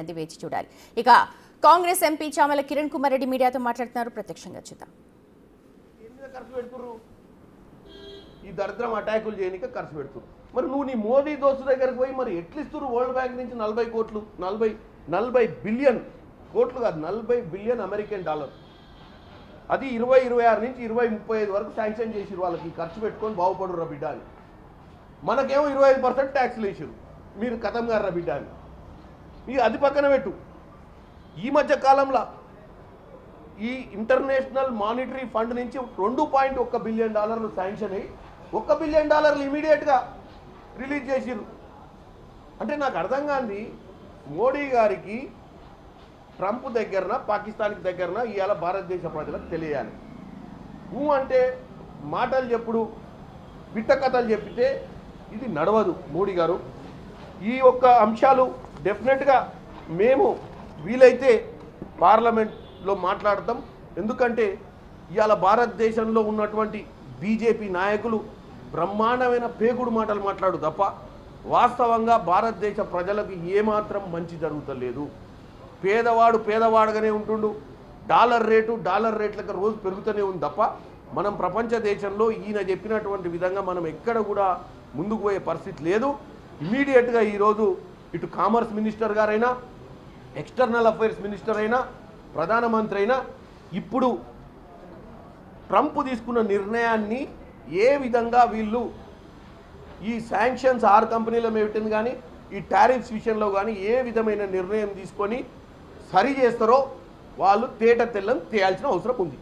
అది వేచి చూడాలి. ఇక కాంగ్రెస్ ఎంపీ చామల కిరణ్ కుమార్ రెడ్డి మీడియాతో మాట్లాడుతున్నారు. ప్రత్యక్షంగా చూద్దాం. ఖర్చు పెడుతురు ఈ దరిద్రం అటాకులు చేయనిక ఖర్చు పెడుతురు. మరి నువ్వు నీ మోదీ దోస్తు దగ్గరికి పోయి మరి ఎట్లిస్తురు? వరల్డ్ బ్యాంక్ నుంచి 40 కోట్లు 40 బిలియన్ కోట్లు కాదు 40 బిలియన్ అమెరికన్ డాలర్. అది 2026 నుంచి 2035 వరకు శాంక్షన్ చేసిరు. వాళ్ళకి ఖర్చు పెట్టుకొని బాగుపడుర్రా బిడ్డ అని. మనకేమో 25% ట్యాక్స్లు వేసిరు. మీరు కథం గారు బిడ్డ అని. ఇక అది పక్కన పెట్టు. ఈ మధ్య కాలంలో ఈ ఇంటర్నేషనల్ మానిటరీ ఫండ్ నుంచి 2.1 బిలియన్ డాలర్లు శాంక్షన్ అయ్యి $1 బిలియన్ ఇమీడియట్గా రిలీజ్ చేసిరు. అంటే నాకు అర్థం కాంది మోడీ గారికి ట్రంప్ దగ్గరన పాకిస్తాన్కి దగ్గరన ఇవాళ భారతదేశ ప్రజలకు తెలియాలి. అంటే మాటలు చెప్పుడు పిట్ట కథలు చెప్పితే ఇది నడవదు. మోడీ గారు ఈ ఒక్క అంశాలు డెఫినెట్గా మేము వీలైతే పార్లమెంట్లో మాట్లాడతాం. ఎందుకంటే ఇవాళ భారతదేశంలో ఉన్నటువంటి బీజేపీ నాయకులు బ్రహ్మాండమైన పేగుడు మాటలు మాట్లాడు తప్ప వాస్తవంగా భారతదేశ ప్రజలకు ఏమాత్రం మంచి జరుగుతలేదు. పేదవాడు పేదవాడుగానే ఉంటుండు. డాలర్ రేట్లకు రోజు పెరుగుతూనే ఉంది తప్ప మనం ప్రపంచ దేశంలో ఈయన చెప్పినటువంటి విధంగా మనం ఎక్కడ కూడా ముందుకు పోయే పరిస్థితి లేదు. ఇమీడియట్గా ఈరోజు ఇటు కామర్స్ మినిస్టర్ గారైనా ఎక్స్టర్నల్ అఫైర్స్ మినిస్టర్ అయినా ప్రధానమంత్రి అయినా ఇప్పుడు ట్రంప్ తీసుకున్న నిర్ణయాన్ని ఏ విధంగా వీళ్ళు ఈ శాంక్షన్స్ 6 కంపెనీల పెట్టింది కానీ ఈ టారిఫ్స్ విషయంలో కానీ ఏ విధమైన నిర్ణయం తీసుకొని సరి చేస్తారో వాళ్ళు తేట తెల్లం తేయాల్సిన అవసరం ఉంది.